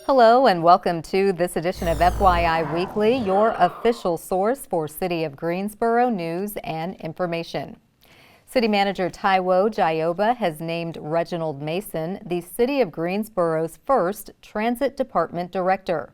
Hello and welcome to this edition of FYI Weekly, your official source for City of Greensboro news and information. City Manager Taiwo Jayoba has named Reginald Mason the City of Greensboro's first Transit Department Director.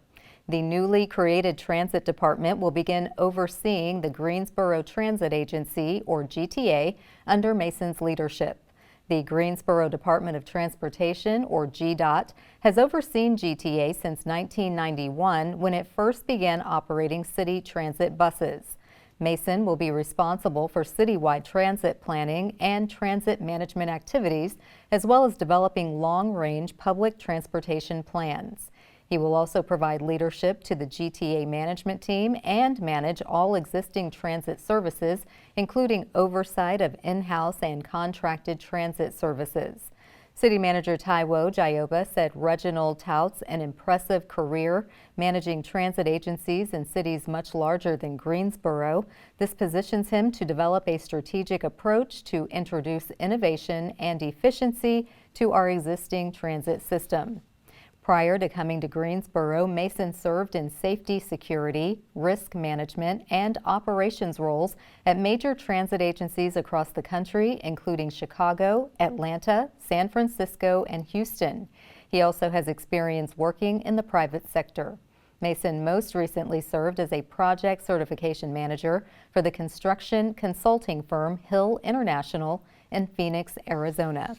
The newly created Transit Department will begin overseeing the Greensboro Transit Agency, or GTA, under Mason's leadership. The Greensboro Department of Transportation, or GDOT, has overseen GTA since 1991 when it first began operating city transit buses. Mason will be responsible for citywide transit planning and transit management activities, as well as developing long-range public transportation plans. He will also provide leadership to the GTA management team and manage all existing transit services, including oversight of in-house and contracted transit services. City Manager Taiwo Jayoba said Reginald touts an impressive career managing transit agencies in cities much larger than Greensboro. This positions him to develop a strategic approach to introduce innovation and efficiency to our existing transit system. Prior to coming to Greensboro, Mason served in safety, security, risk management, and operations roles at major transit agencies across the country, including Chicago, Atlanta, San Francisco, and Houston. He also has experience working in the private sector. Mason most recently served as a project certification manager for the construction consulting firm Hill International in Phoenix, Arizona.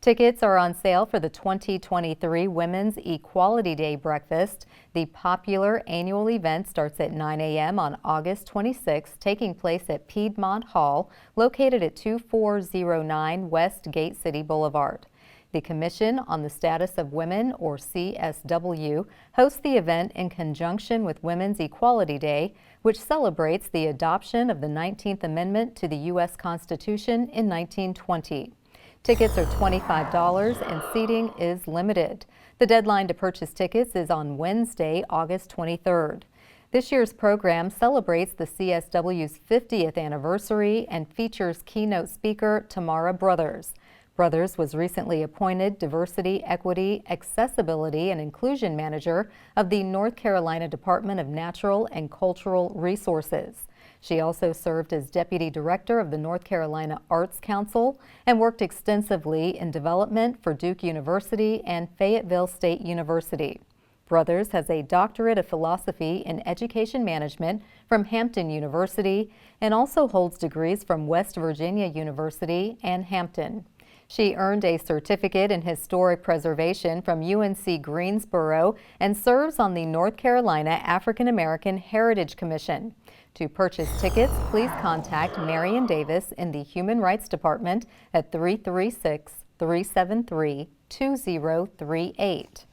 Tickets are on sale for the 2023 Women's Equality Day Breakfast. The popular annual event starts at 9 a.m. on August 26, taking place at Piedmont Hall, located at 2409 West Gate City Boulevard. The Commission on the Status of Women, or CSW, hosts the event in conjunction with Women's Equality Day, which celebrates the adoption of the 19th Amendment to the U.S. Constitution in 1920. Tickets are $25 and seating is limited. The deadline to purchase tickets is on Wednesday, August 23rd. This year's program celebrates the CSW's 50th anniversary and features keynote speaker Tamara Brothers. Brothers was recently appointed Diversity, Equity, Accessibility, and Inclusion Manager of the North Carolina Department of Natural and Cultural Resources. She also served as Deputy Director of the North Carolina Arts Council and worked extensively in development for Duke University and Fayetteville State University. Brothers has a doctorate of philosophy in education management from Hampton University and also holds degrees from West Virginia University and Hampton. She earned a certificate in historic preservation from UNC Greensboro and serves on the North Carolina African American Heritage Commission. To purchase tickets, please contact Marion Davis in the Human Rights Department at 336-373-2038.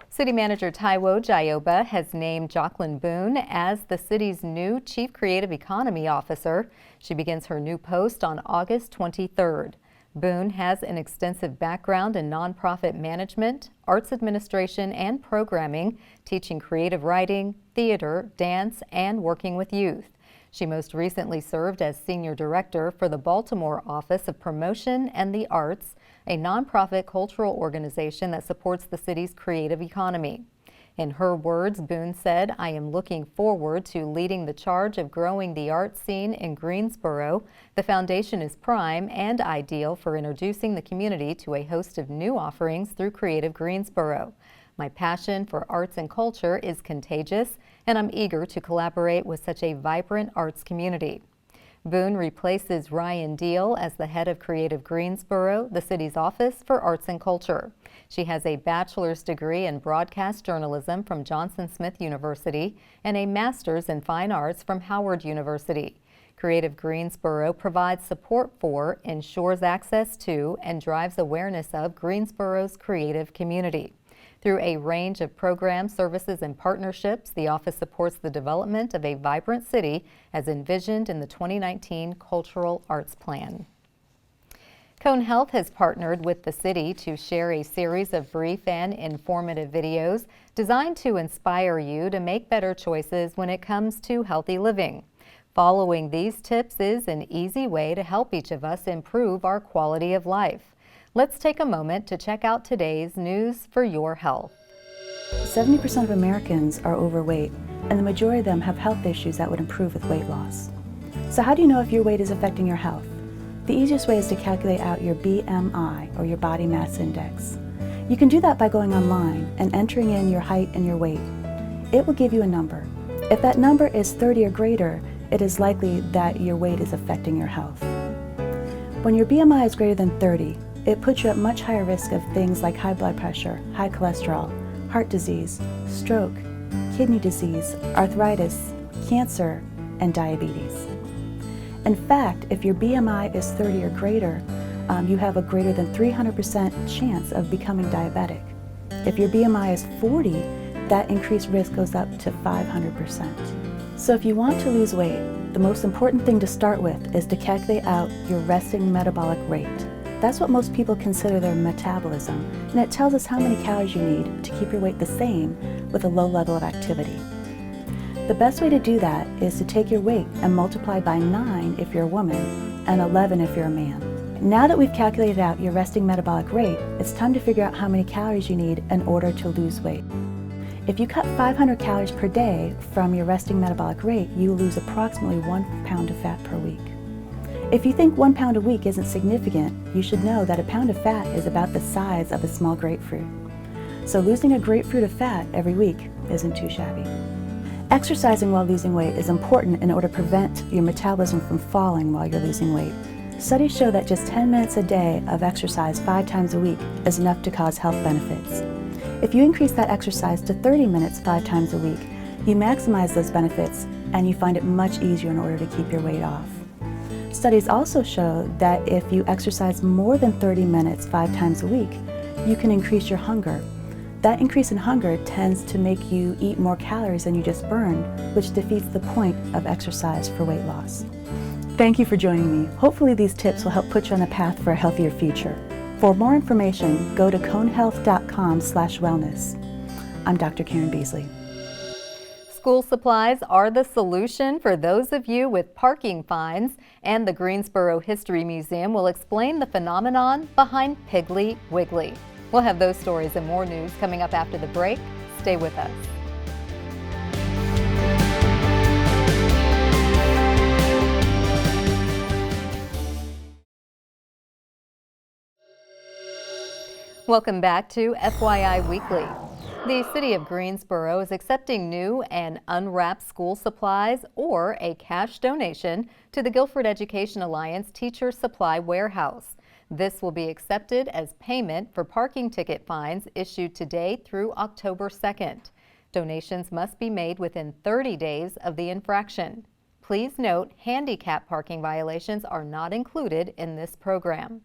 City Manager Taiwo Jayoba has named Jocelyn Boone as the city's new Chief Creative Economy Officer. She begins her new post on August 23rd. Boone has an extensive background in nonprofit management, arts administration, and programming, teaching creative writing, theater, dance, and working with youth. She most recently served as Senior Director for the Baltimore Office of Promotion and the Arts, a nonprofit cultural organization that supports the city's creative economy. In her words, Boone said, "I am looking forward to leading the charge of growing the art scene in Greensboro. The foundation is prime and ideal for introducing the community to a host of new offerings through Creative Greensboro. My passion for arts and culture is contagious, and I'm eager to collaborate with such a vibrant arts community." Boone replaces Ryan Deal as the head of Creative Greensboro, the city's Office for Arts and Culture. She has a bachelor's degree in broadcast journalism from Johnson Smith University and a master's in fine arts from Howard University. Creative Greensboro provides support for, ensures access to, and drives awareness of Greensboro's creative community. Through a range of programs, services, and partnerships, the office supports the development of a vibrant city as envisioned in the 2019 Cultural Arts Plan. Cone Health has partnered with the city to share a series of brief and informative videos designed to inspire you to make better choices when it comes to healthy living. Following these tips is an easy way to help each of us improve our quality of life. Let's take a moment to check out today's news for your health. 70% of Americans are overweight, and the majority of them have health issues that would improve with weight loss. So how do you know if your weight is affecting your health? The easiest way is to calculate out your BMI, or your body mass index. You can do that by going online and entering in your height and your weight. It will give you a number. If that number is 30 or greater, it is likely that your weight is affecting your health. When your BMI is greater than 30, it puts you at much higher risk of things like high blood pressure, high cholesterol, heart disease, stroke, kidney disease, arthritis, cancer, and diabetes. In fact, if your BMI is 30 or greater, you have a greater than 300% chance of becoming diabetic. If your BMI is 40, that increased risk goes up to 500%. So if you want to lose weight, the most important thing to start with is to calculate out your resting metabolic rate. That's what most people consider their metabolism, and it tells us how many calories you need to keep your weight the same with a low level of activity. The best way to do that is to take your weight and multiply by 9 if you're a woman and 11 if you're a man. Now that we've calculated out your resting metabolic rate, it's time to figure out how many calories you need in order to lose weight. If you cut 500 calories per day from your resting metabolic rate, you will lose approximately 1 pound of fat per week. If you think 1 pound a week isn't significant, you should know that a pound of fat is about the size of a small grapefruit. So losing a grapefruit of fat every week isn't too shabby. Exercising while losing weight is important in order to prevent your metabolism from falling while you're losing weight. Studies show that just 10 minutes a day of exercise 5 times a week is enough to cause health benefits. If you increase that exercise to 30 minutes 5 times a week, you maximize those benefits and you find it much easier in order to keep your weight off. Studies also show that if you exercise more than 30 minutes 5 times a week, you can increase your hunger. That increase in hunger tends to make you eat more calories than you just burned, which defeats the point of exercise for weight loss. Thank you for joining me. Hopefully these tips will help put you on a path for a healthier future. For more information, go to conehealth.com/wellness. I'm Dr. Karen Beasley. School supplies are the solution for those of you with parking fines, and the Greensboro History Museum will explain the phenomenon behind Piggly Wiggly. We'll have those stories and more news coming up after the break. Stay with us. Welcome back to FYI Weekly. The City of Greensboro is accepting new and unwrapped school supplies or a cash donation to the Guilford Education Alliance Teacher Supply Warehouse. This will be accepted as payment for parking ticket fines issued today through October 2nd. Donations must be made within 30 days of the infraction. Please note, handicap parking violations are not included in this program.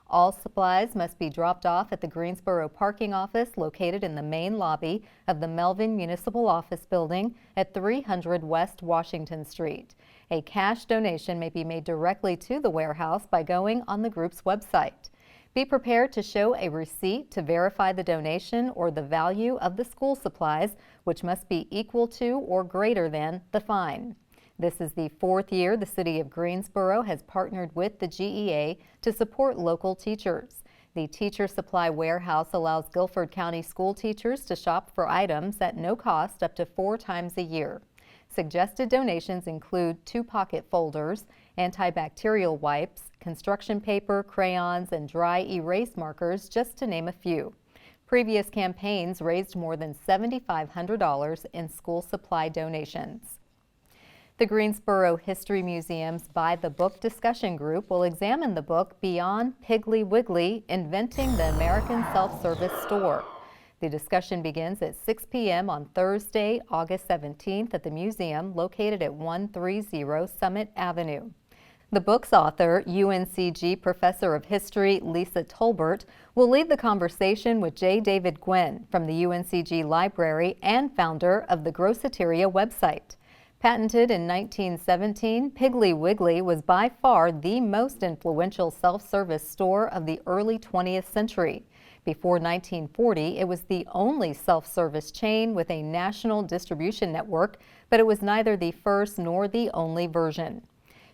All supplies must be dropped off at the Greensboro parking office located in the main lobby of the Melvin Municipal Office Building at 300 West Washington Street. A cash donation may be made directly to the warehouse by going on the group's website. Be prepared to show a receipt to verify the donation or the value of the school supplies, which must be equal to or greater than the fine. This is the 4th year the City of Greensboro has partnered with the GEA to support local teachers. The Teacher Supply Warehouse allows Guilford County school teachers to shop for items at no cost up to 4 times a year. Suggested donations include 2 pocket folders, antibacterial wipes, construction paper, crayons, and dry erase markers, just to name a few. Previous campaigns raised more than $7,500 in school supply donations. The Greensboro History Museum's Buy the Book discussion group will examine the book Beyond Piggly Wiggly, Inventing the American Self-Service Store. The discussion begins at 6 p.m. on Thursday, August 17th at the museum located at 130 Summit Avenue. The book's author, UNCG Professor of History Lisa Tolbert, will lead the conversation with J. David Gwynn from the UNCG Library and founder of the Grosseteria website. Patented in 1917, Piggly Wiggly was by far the most influential self-service store of the early 20th century. Before 1940, it was the only self-service chain with a national distribution network, but it was neither the first nor the only version.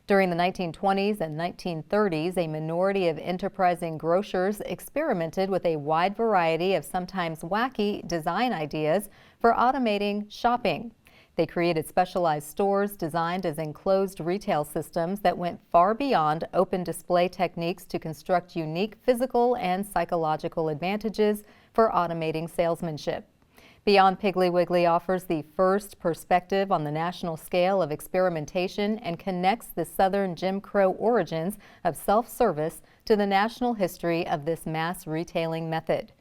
During the 1920s and 1930s, a minority of enterprising grocers experimented with a wide variety of sometimes wacky design ideas for automating shopping. They created specialized stores designed as enclosed retail systems that went far beyond open display techniques to construct unique physical and psychological advantages for automating salesmanship. Beyond Piggly Wiggly offers the first perspective on the national scale of experimentation and connects the Southern Jim Crow origins of self-service to the national history of this mass retailing method.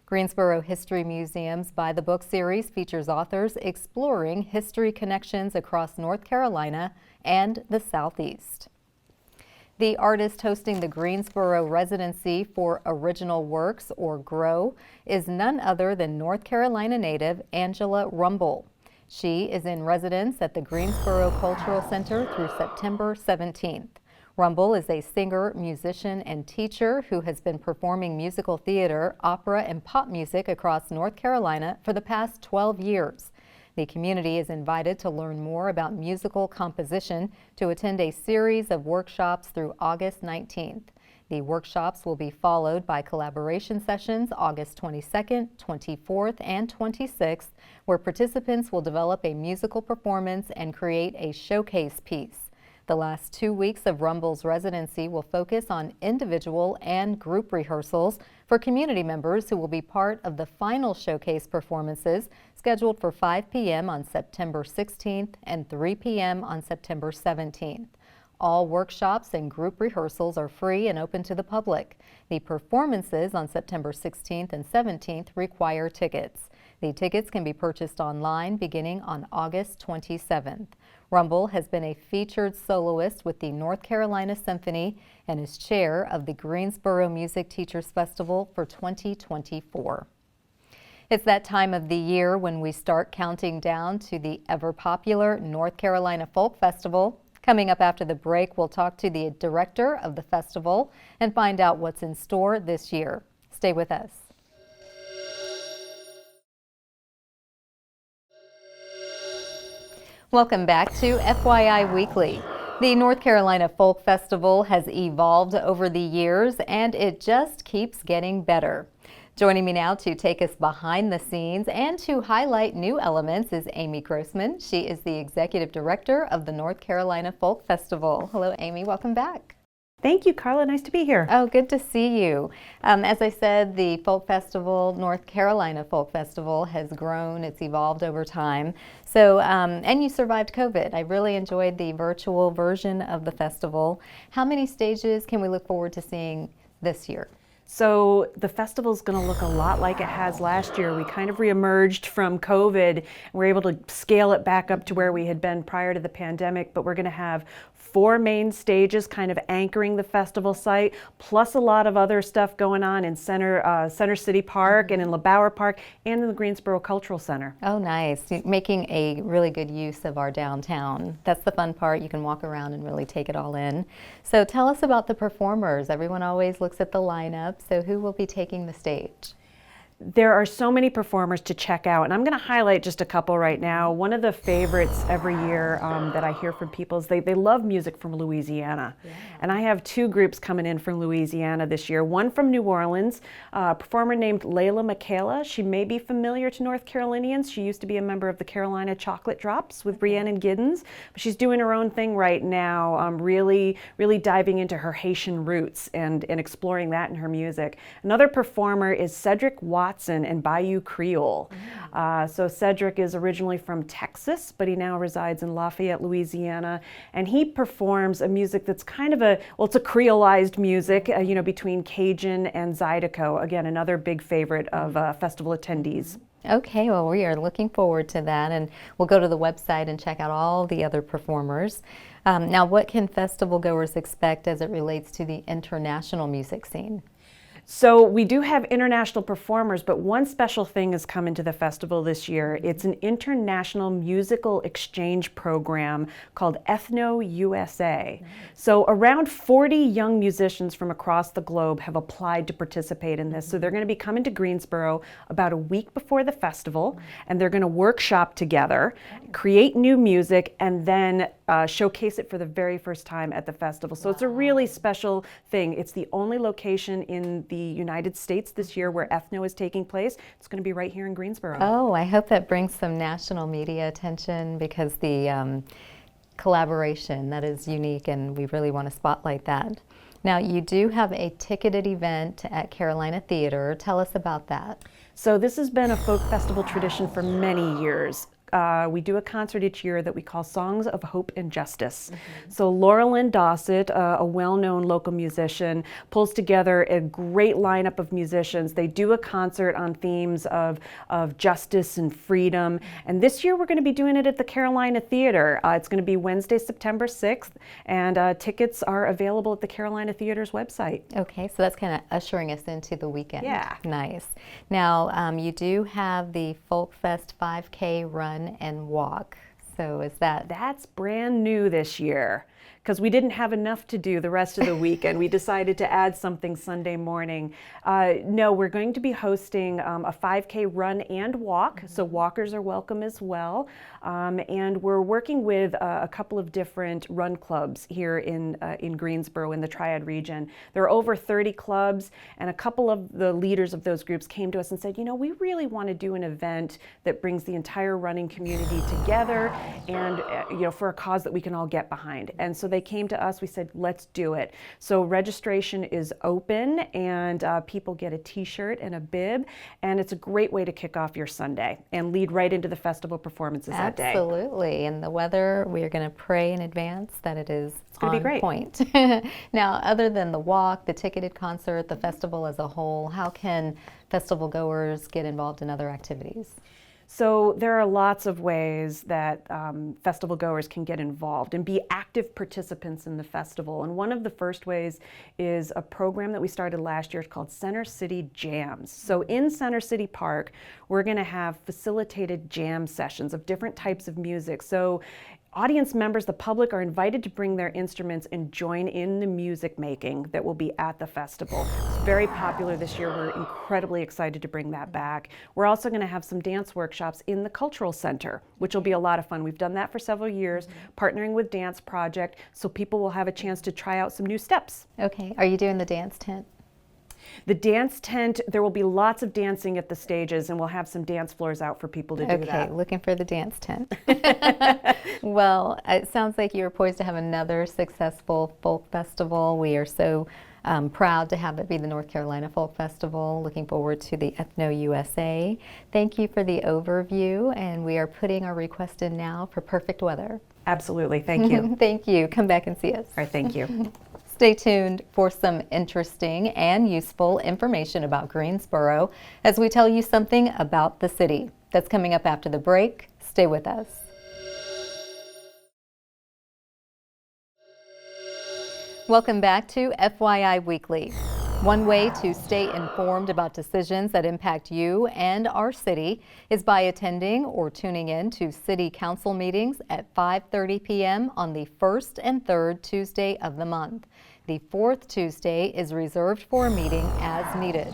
Greensboro History Museum's By the Book series features authors exploring history connections across North Carolina and the Southeast. The artist hosting the Greensboro Residency for Original Works, or GROW, is none other than North Carolina native Angela Rumble. She is in residence at the Greensboro Cultural Center through September 17th. Rumble is a singer, musician, and teacher who has been performing musical theater, opera, and pop music across North Carolina for the past 12 years. The community is invited to learn more about musical composition to attend a series of workshops through August 19th. The workshops will be followed by collaboration sessions August 22nd, 24th, and 26th, where participants will develop a musical performance and create a showcase piece. The last 2 weeks of Rumble's residency will focus on individual and group rehearsals for community members who will be part of the final showcase performances scheduled for 5 p.m. on September 16th and 3 p.m. on September 17th. All workshops and group rehearsals are free and open to the public. The performances on September 16th and 17th require tickets. The tickets can be purchased online beginning on August 27th. Rumble has been a featured soloist with the North Carolina Symphony and is chair of the Greensboro Music Teachers Festival for 2024. It's that time of the year when we start counting down to the ever-popular North Carolina Folk Festival. Coming up after the break, we'll talk to the director of the festival and find out what's in store this year. Stay with us. Welcome back to FYI Weekly. The North Carolina Folk Festival has evolved over the years and it just keeps getting better. Joining me now to take us behind the scenes and to highlight new elements is Amy Grossman. She is the Executive Director of the North Carolina Folk Festival. Hello, Amy. Welcome back. Thank you, Carla. Nice to be here. Oh, good to see you. As I said, the Folk Festival, North Carolina Folk Festival, has grown. It's evolved over time. So, and you survived COVID. I really enjoyed the virtual version of the festival. How many stages can we look forward to seeing this year? So the festival's going to look a lot like it has last year. We kind of reemerged from COVID and we're able to scale it back up to where we had been prior to the pandemic, but we're going to have 4 main stages kind of anchoring the festival site, plus a lot of other stuff going on in Center City Park and in LeBauer Park and in the Greensboro Cultural Center. Oh, nice. Making a really good use of our downtown. That's the fun part. You can walk around and really take it all in. So tell us about the performers. Everyone always looks at the lineup. So who will be taking the stage? There are so many performers to check out, and I'm going to highlight just a couple right now. One of the favorites every year that I hear from people is they love music from Louisiana. Yeah. And I have 2 groups coming in from Louisiana this year. One from New Orleans, a performer named Layla Michaela. She may be familiar to North Carolinians. She used to be a member of the Carolina Chocolate Drops with Rhiannon Giddens. But she's doing her own thing right now, really diving into her Haitian roots and exploring that in her music. Another performer is Cedric Watson and Bayou Creole. So Cedric is originally from Texas, but he now resides in Lafayette, Louisiana, and he performs a music that's kind of it's a Creolized music, between Cajun and Zydeco. Again, another big favorite of festival attendees. Okay, well, we are looking forward to that, and we'll go to the website and check out all the other performers. Now, what can festival goers expect as it relates to the international music scene? So we do have international performers, but one special thing has come into the festival this year. It's an international musical exchange program called Ethno USA. So around 40 young musicians from across the globe have applied to participate in this. So they're going to be coming to Greensboro about a week before the festival, and they're going to workshop together, create new music, and then showcase it for the very first time at the festival. So it's a really special thing. It's the only location in the United States this year where Ethno is taking place. It's going to be right here in Greensboro. Oh, I hope that brings some national media attention, because the collaboration, that is unique, and we really want to spotlight that. Now, you do have a ticketed event at Carolina Theater. Tell us about that. So this has been a folk festival tradition for many years. We do a concert each year that we call Songs of Hope and Justice. So Laura Lynn Dossett, a well-known local musician, pulls together a great lineup of musicians. They do a concert on themes of justice and freedom. And this year we're going to be doing it at the Carolina Theater. It's going to be Wednesday, September 6th, and tickets are available at the Carolina Theater's website. Okay, so that's kind of ushering us into the weekend. Yeah. Nice. Now, you do have the Folk Fest 5K run and walk. So is That's brand new this year, because we didn't have enough to do the rest of the weekend. We decided to add something Sunday morning. No, we're going to be hosting a 5K run and walk, so walkers are welcome as well. And we're working with a couple of different run clubs here in Greensboro in the Triad region. There are over 30 clubs, and a couple of the leaders of those groups came to us and said, you know, we really want to do an event that brings the entire running community together, and you know, for a cause that we can all get behind. And so they came to us, we said, let's do it. So registration is open, and people get a t-shirt and a bib, and it's a great way to kick off your Sunday and lead right into the festival performances that day. Absolutely. And the weather, we are going to pray in advance that it is gonna be great. point. Now, other than the walk, the ticketed concert, the festival as a whole, how can festival goers get involved in other activities? So there are lots of ways that festival goers can get involved and be active participants in the festival. And one of the first ways is a program that we started last year called Center City Jams. So in Center City Park, we're going to have facilitated jam sessions of different types of music. So audience members, the public, are invited to bring their instruments and join in the music making that will be at the festival. It's very popular this year. We're incredibly excited to bring that back. We're also going to have some dance workshops in the Cultural Center, which will be a lot of fun. We've done that for several years, partnering with Dance Project, so people will have a chance to try out some new steps. Okay. Are you doing the dance tent? The dance tent, there will be lots of dancing at the stages, and we'll have some dance floors out for people to do that. Okay, looking for the dance tent. Well, it sounds like you're poised to have another successful folk festival. We are so proud to have it be the North Carolina Folk Festival. Looking forward to the Ethno USA. Thank you for the overview, and we are putting our request in now for perfect weather. Absolutely, thank you. Thank you. Come back and see us. All right, thank you. Stay tuned for some interesting and useful information about Greensboro as we tell you something about the city. That's coming up after the break. Stay with us. Welcome back to FYI Weekly. One way to stay informed about decisions that impact you and our city is by attending or tuning in to City Council meetings at 5:30 p.m. on the first and third Tuesday of the month. The fourth Tuesday is reserved for a meeting as needed.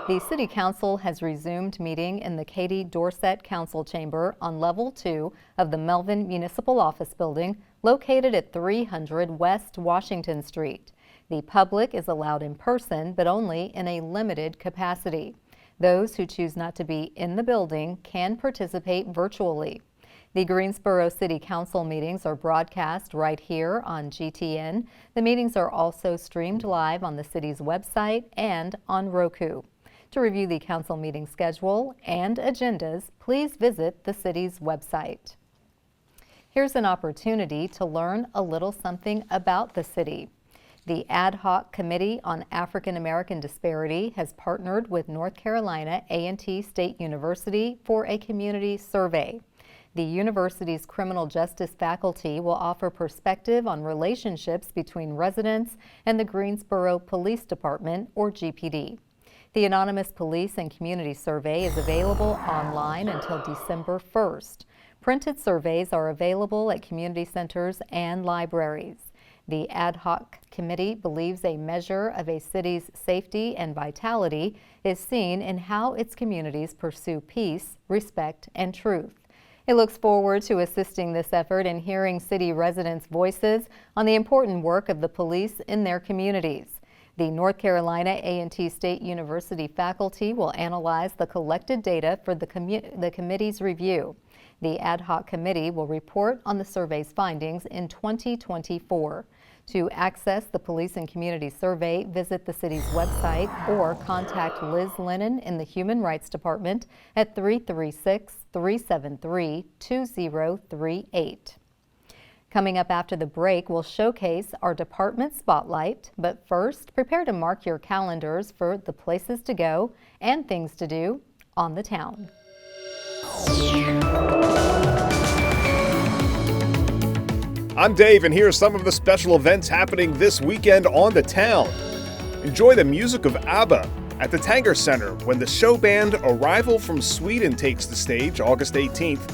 The City Council has resumed meeting in the Katie Dorset Council Chamber on Level 2 of the Melvin Municipal Office Building located at 300 West Washington Street. The public is allowed in person, but only in a limited capacity. Those who choose not to be in the building can participate virtually. The Greensboro City Council meetings are broadcast right here on GTN. The meetings are also streamed live on the city's website and on Roku. To review the council meeting schedule and agendas, please visit the city's website. Here's an opportunity to learn a little something about the city. The Ad Hoc Committee on African American Disparity has partnered with North Carolina A&T State University for a community survey. The university's criminal justice faculty will offer perspective on relationships between residents and the Greensboro Police Department, or GPD. The anonymous police and community survey is available online until December 1st. Printed surveys are available at community centers and libraries. The ad hoc committee believes a measure of a city's safety and vitality is seen in how its communities pursue peace, respect, and truth. It looks forward to assisting this effort and hearing city residents' voices on the important work of the police in their communities. The North Carolina A&T State University faculty will analyze the collected data for the committee's review. The ad hoc committee will report on the survey's findings in 2024. To access the Police and Community Survey, visit the city's website or contact Liz Lennon in the Human Rights Department at 336-373-2038. Coming up after the break, we'll showcase our department spotlight, but first, prepare to mark your calendars for the places to go and things to do on the town. I'm Dave, and here are some of the special events happening this weekend on the town. Enjoy the music of ABBA at the Tanger Center when the show band Arrival from Sweden takes the stage August 18th.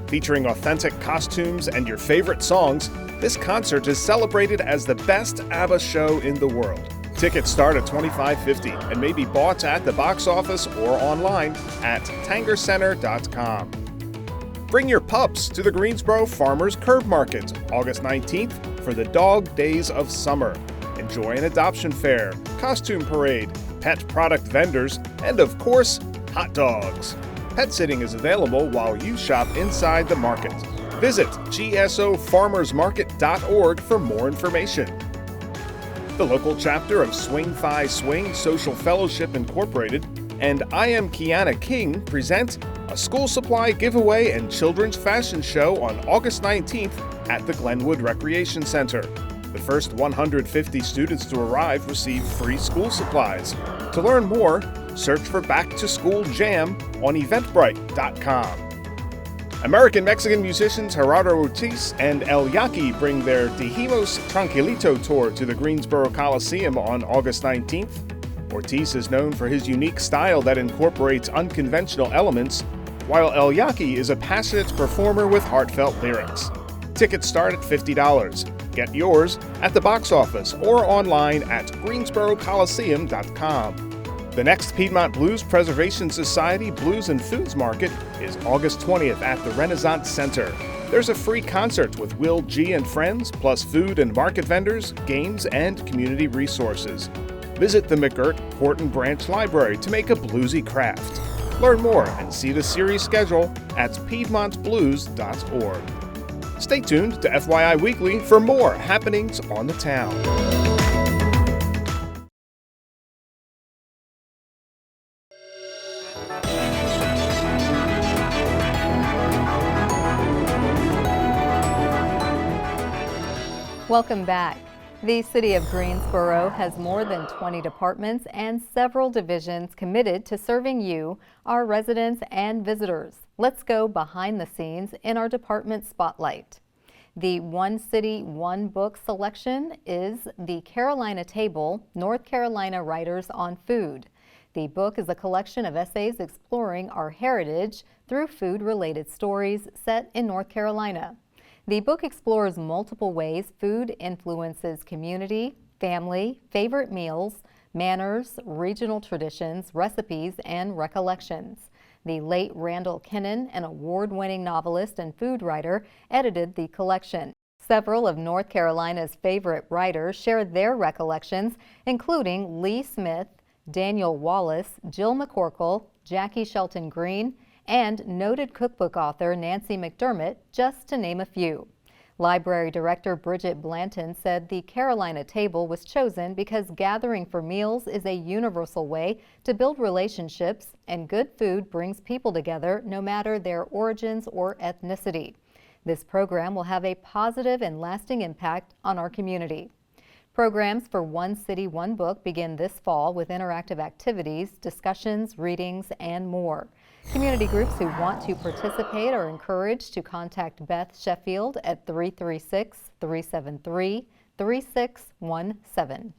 Featuring authentic costumes and your favorite songs, this concert is celebrated as the best ABBA show in the world. Tickets start at $25.50 and may be bought at the box office or online at tangercenter.com. Bring your pups to the Greensboro Farmers Curb Market August 19th for the Dog Days of Summer. Enjoy an adoption fair, costume parade, pet product vendors, and of course, hot dogs. Pet sitting is available while you shop inside the market. Visit gsofarmersmarket.org for more information. The local chapter of Swing Fi Swing Social Fellowship Incorporated and I Am Kiana King present a school supply giveaway and children's fashion show on August 19th at the Glenwood Recreation Center. The first 150 students to arrive receive free school supplies. To learn more, search for Back to School Jam on Eventbrite.com. American-Mexican musicians Gerardo Ortiz and El Yaqui bring their Dijimos Tranquilito tour to the Greensboro Coliseum on August 19th. Ortiz is known for his unique style that incorporates unconventional elements, while El Yaqui is a passionate performer with heartfelt lyrics. Tickets start at $50. Get yours at the box office or online at greensborocoliseum.com. The next Piedmont Blues Preservation Society Blues and Foods Market is August 20th at the Renaissance Center. There's a free concert with Will G. and friends, plus food and market vendors, games, and community resources. Visit the McGirt Horton Branch Library to make a bluesy craft. Learn more and see the series schedule at piedmontblues.org. Stay tuned to FYI Weekly for more happenings on the town. Welcome back. The City of Greensboro has more than 20 departments and several divisions committed to serving you, our residents and visitors. Let's go behind the scenes in our department spotlight. The One City, One Book selection is the Carolina Table, North Carolina Writers on Food. The book is a collection of essays exploring our heritage through food-related stories set in North Carolina. The book explores multiple ways food influences community, family, favorite meals, manners, regional traditions, recipes, and recollections. The late Randall Kinnan, an award-winning novelist and food writer, edited the collection. Several of North Carolina's favorite writers share their recollections, including Lee Smith, Daniel Wallace, Jill McCorkle, Jackie Shelton Green, and noted cookbook author Nancy McDermott, just to name a few. Library Director Bridget Blanton said the Carolina Table was chosen because gathering for meals is a universal way to build relationships, and good food brings people together no matter their origins or ethnicity. This program will have a positive and lasting impact on our community. Programs for One City, One Book begin this fall with interactive activities, discussions, readings, and more. Community groups who want to participate are encouraged to contact Beth Sheffield at 336-373-3617.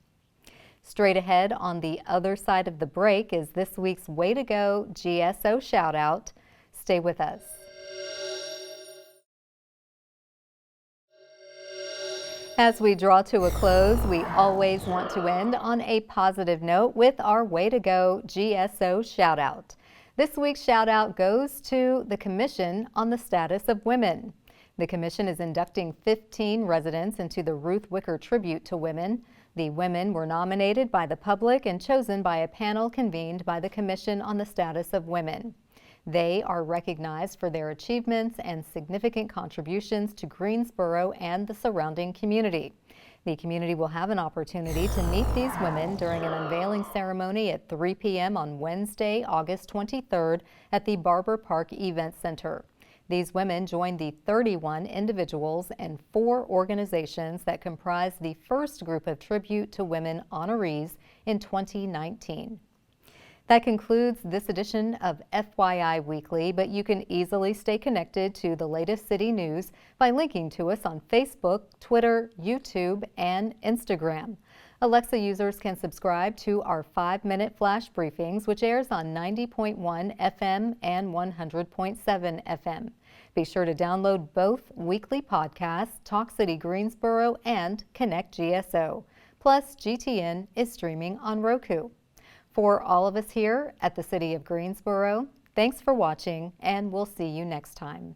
Straight ahead on the other side of the break is this week's Way to Go GSO shout out. Stay with us. As we draw to a close, we always want to end on a positive note with our Way to Go GSO shout out. This week's shout out goes to the Commission on the Status of Women. The Commission is inducting 15 residents into the Ruth Wicker Tribute to Women. The women were nominated by the public and chosen by a panel convened by the Commission on the Status of Women. They are recognized for their achievements and significant contributions to Greensboro and the surrounding community. The community will have an opportunity to meet these women during an unveiling ceremony at 3 p.m. on Wednesday, August 23rd at the Barber Park Event Center. These women join the 31 individuals and 4 organizations that comprise the first group of Tribute to Women honorees in 2019. That concludes this edition of FYI Weekly, but you can easily stay connected to the latest city news by linking to us on Facebook, Twitter, YouTube, and Instagram. Alexa users can subscribe to our 5-minute flash briefings, which airs on 90.1 FM and 100.7 FM. Be sure to download both weekly podcasts, Talk City Greensboro and Connect GSO. Plus, GTN is streaming on Roku. For all of us here at the City of Greensboro, thanks for watching, and we'll see you next time.